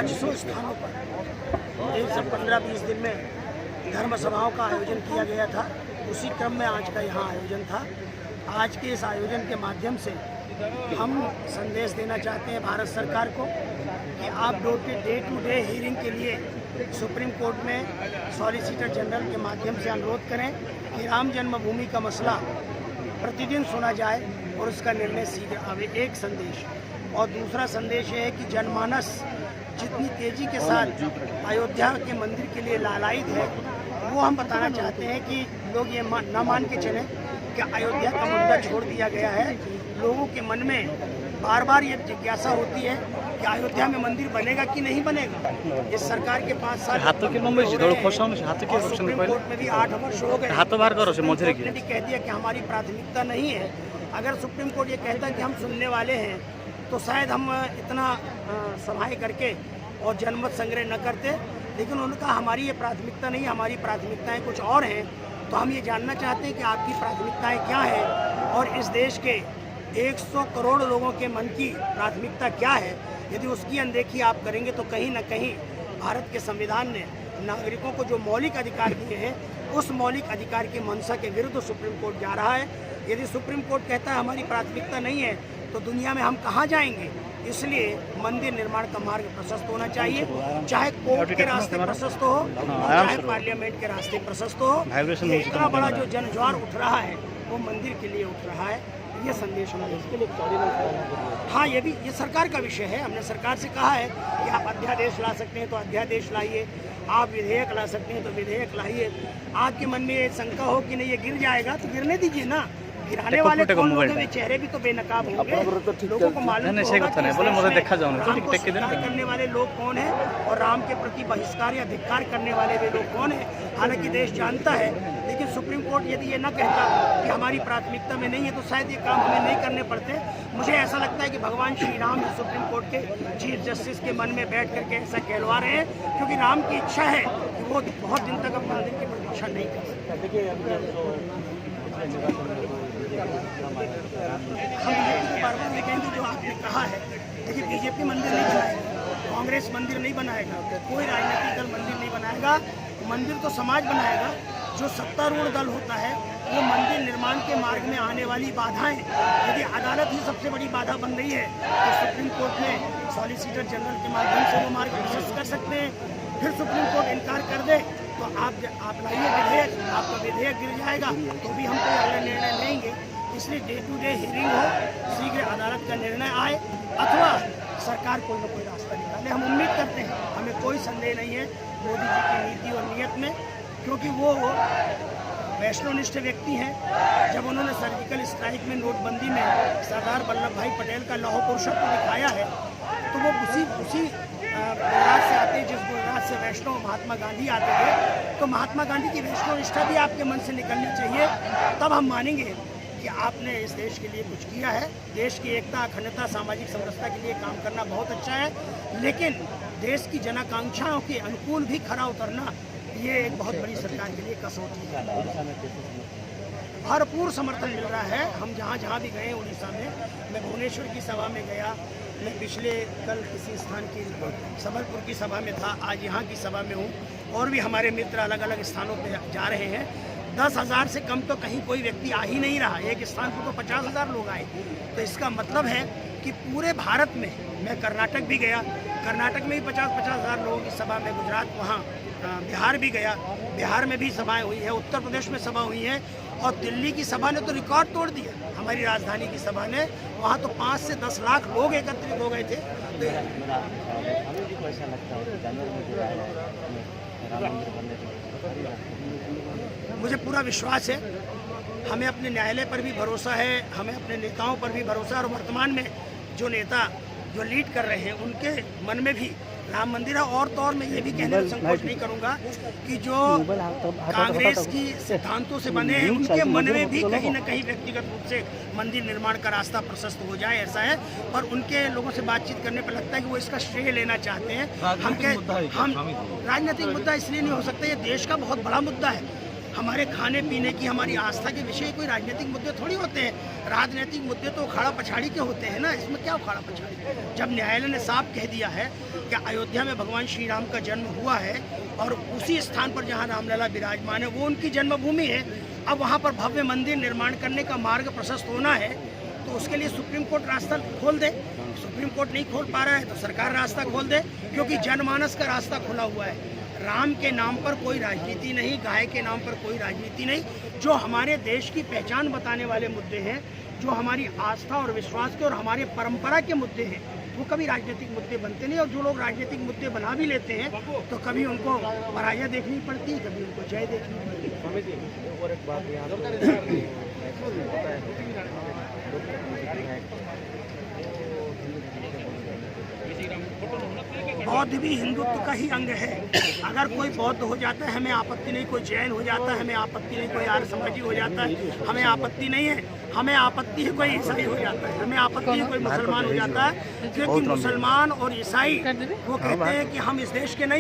500 स्थानों पर 1 से 15-20 दिन में धर्म सभाओं का आयोजन किया गया था। उसी क्रम में आज का यहाँ आयोजन था। आज के इस आयोजन के माध्यम से हम संदेश देना चाहते हैं भारत सरकार को कि आप डे टू डे हियरिंग के लिए सुप्रीम कोर्ट में सॉलिसिटर जनरल के माध्यम से अनुरोध करें कि राम जन्मभूमि का मसला प्रतिदिन सुना जाए और उसका निर्णय शीघ्र आवे। एक संदेश। और दूसरा संदेश ये है कि जनमानस जितनी तेज़ी के साथ अयोध्या के मंदिर के लिए लालायित है, वो हम बताना चाहते हैं कि लोग ये न मान के चलें कि अयोध्या का मुद्दा छोड़ दिया गया है। लोगों के मन में बार बार ये जिज्ञासा होती है कि अयोध्या में मंदिर बनेगा कि नहीं बनेगा। इस सरकार के 5 साल सुप्रीम कोर्ट में भी 8 वर्ष हो गए। कोर्ट ने भी कह दिया कि हमारी प्राथमिकता नहीं है। अगर सुप्रीम कोर्ट ये कहता है कि हम सुनने वाले हैं तो शायद हम इतना सभाएं करके और जनमत संग्रह न करते, लेकिन उनका हमारी ये प्राथमिकता नहीं, हमारी प्राथमिकताएं कुछ और हैं। तो हम ये जानना चाहते हैं कि आपकी प्राथमिकताएं क्या है और इस देश के 100 करोड़ लोगों के मन की प्राथमिकता क्या है। यदि उसकी अनदेखी आप करेंगे तो कहीं ना कहीं भारत के संविधान ने नागरिकों को जो मौलिक अधिकार दिए हैं, उस मौलिक अधिकार की मंशा के विरुद्ध सुप्रीम कोर्ट जा रहा है। यदि सुप्रीम कोर्ट कहता है हमारी प्राथमिकता नहीं है तो दुनिया में हम कहाँ जाएंगे। इसलिए मंदिर निर्माण का मार्ग प्रशस्त होना चाहिए, चाहे कोर्ट के रास्ते प्रशस्त हो, चाहे पार्लियामेंट के रास्ते प्रशस्त हो। इतना बड़ा जो जनज्वार उठ रहा है वो मंदिर के लिए उठ रहा है। ये संदेश हमने इसके लिए हाँ, ये सरकार का विषय है। हमने सरकार से कहा है कि आप अध्यादेश ला सकते हैं तो अध्यादेश लाइए, आप विधेयक ला सकते हैं तो विधेयक लाइए। आपके मन में ये शंका हो कि नहीं ये गिर जाएगा तो गिरने दीजिए ना। गिराने वाले कौन होंगे? चेहरे भी तो बेनकाब होंगे, लोगों को मालूम करने वाले लोग कौन है और राम के प्रति बहिष्कार या धिक्कार करने वाले वे लोग कौन है। हालांकि देश जानता है, लेकिन सुप्रीम कोर्ट यदि ये न कहता कि हमारी प्राथमिकता में नहीं है तो शायद ये काम हमें नहीं करने पड़ते। मुझे ऐसा लगता है कि भगवान श्री राम सुप्रीम कोर्ट के चीफ जस्टिस के मन में बैठ करके ऐसा कहलवा रहे हैं, क्योंकि राम की इच्छा है कि वो बहुत दिन तक अब मंदिर की प्रतीक्षा नहीं कर सकते। हम बीजेपी को बार बार ये कहेंगे जो आपने कहा है, देखिए बीजेपी मंदिर नहीं बनाएगा, कांग्रेस मंदिर नहीं बनाएगा, कोई राजनीतिक दल मंदिर नहीं बनाएगा। मंदिर तो समाज बनाएगा। जो सत्तारूढ़ दल होता है वो मंदिर निर्माण के मार्ग में आने वाली बाधाएं, यदि अदालत ही सबसे बड़ी बाधा बन रही है तो सुप्रीम कोर्ट में सॉलिसिटर जनरल के माध्यम से वो मार्ग प्रशस्त कर सकते हैं। फिर सुप्रीम कोर्ट इनकार कर दे तो आप लाइए विधेयक, आपका विधेयक गिर जाएगा तो भी हम कोई अगला निर्णय लेंगे। इसलिए डे टू डे हियरिंग हो, शीघ्र अदालत का निर्णय आए अथवा सरकार कोई ना कोई रास्ता निकाले। हम उम्मीद करते हैं, हमें कोई संदेह नहीं है मोदी जी की नीति और नीयत में, क्योंकि वो वैष्णवनिष्ठ व्यक्ति हैं। जब उन्होंने सर्जिकल स्ट्राइक में नोटबंदी में सरदार वल्लभ भाई पटेल का लौह पुरुषत्व दिखाया है, तो वो उसी गुजरात से आते, जिस गुजरात से वैष्णव महात्मा गांधी आते थे, तो महात्मा गांधी की वैष्णव निष्ठा भी आपके मन से निकलनी चाहिए। तब हम मानेंगे कि आपने इस देश के लिए कुछ किया है। देश की एकता, अखंडता, सामाजिक समरसता के लिए काम करना बहुत अच्छा है, लेकिन देश की जनाकांक्षाओं के अनुकूल भी खरा उतरना ये एक बहुत बड़ी सरकार के लिए कसौटी है। भरपूर समर्थन मिल रहा है। हम जहाँ भी गए उड़ीसा में, मैं भुवनेश्वर की सभा में गया, मैं पिछले कल किसी स्थान की संबलपुर की सभा में था, आज यहाँ की सभा में हूँ, और भी हमारे मित्र अलग अलग स्थानों पर जा रहे हैं। 10,000 से कम तो कहीं कोई व्यक्ति आ ही नहीं रहा। एक स्थान पर तो 50,000 लोग आए। तो इसका मतलब है कि पूरे भारत में, मैं कर्नाटक भी गया, कर्नाटक में भी 50,000 लोगों की सभा में, गुजरात, वहाँ बिहार भी गया, बिहार में भी सभाएं हुई है, उत्तर प्रदेश में सभा हुई है, और दिल्ली की सभा ने तो रिकॉर्ड तोड़ दिया। हमारी राजधानी की सभा ने, वहाँ तो 5 से 10 लाख लोग एकत्रित हो गए थे। मुझे पूरा विश्वास है, हमें अपने न्यायालय पर भी भरोसा है, हमें अपने नेताओं पर भी भरोसा है, और वर्तमान में जो नेता जो लीड कर रहे हैं उनके मन में भी राम मंदिर है। और तो और मैं ये भी कहने में संकोच नहीं करूंगा कि जो कांग्रेस की सिद्धांतों से बने हैं उनके मन में भी कहीं ना कहीं व्यक्तिगत रूप से मंदिर निर्माण का रास्ता प्रशस्त हो जाए, ऐसा है। और उनके लोगों से बातचीत करने पर लगता है कि वो इसका श्रेय लेना चाहते हैं। हम राजनीतिक मुद्दा इसलिए नहीं हो सकता, ये देश का बहुत बड़ा मुद्दा है। हमारे खाने पीने की, हमारी आस्था के विषय कोई राजनीतिक मुद्दे थोड़ी होते हैं। राजनीतिक मुद्दे तो उखाड़ा पछाड़ी के होते हैं ना, इसमें क्या उखाड़ा पछाड़ी। जब न्यायालय ने साफ कह दिया है कि अयोध्या में भगवान श्री राम का जन्म हुआ है और उसी स्थान पर जहाँ रामलला विराजमान है वो उनकी जन्मभूमि है, अब वहाँ पर भव्य मंदिर निर्माण करने का मार्ग प्रशस्त होना है, तो उसके लिए सुप्रीम कोर्ट रास्ता खोल दे। सुप्रीम कोर्ट नहीं खोल पा रहा है तो सरकार रास्ता खोल दे, क्योंकि जनमानस का रास्ता खुला हुआ है। राम के नाम पर कोई राजनीति नहीं, गाय के नाम पर कोई राजनीति नहीं। जो हमारे देश की पहचान बताने वाले मुद्दे हैं, जो हमारी आस्था और विश्वास के और हमारे परंपरा के मुद्दे हैं, वो कभी राजनीतिक मुद्दे बनते नहीं। और जो लोग राजनीतिक मुद्दे बना भी लेते हैं तो कभी उनको पराजय देखनी पड़ती है, कभी उनको जय देखनी पड़ती है। बौद्ध भी हिंदुत्व का ही अंग है। अगर कोई बौद्ध हो जाता है हमें आपत्ति नहीं, कोई जैन हो जाता है हमें आपत्ति नहीं, कोई आर्य समाजी हो जाता है हमें आपत्ति नहीं है। हमें आपत्ति है कोई ईसाई हो जाता है, हमें आपत्ति है कोई मुसलमान हो जाता है, क्योंकि मुसलमान और ईसाई वो कहते हैं कि हम इस देश के नहीं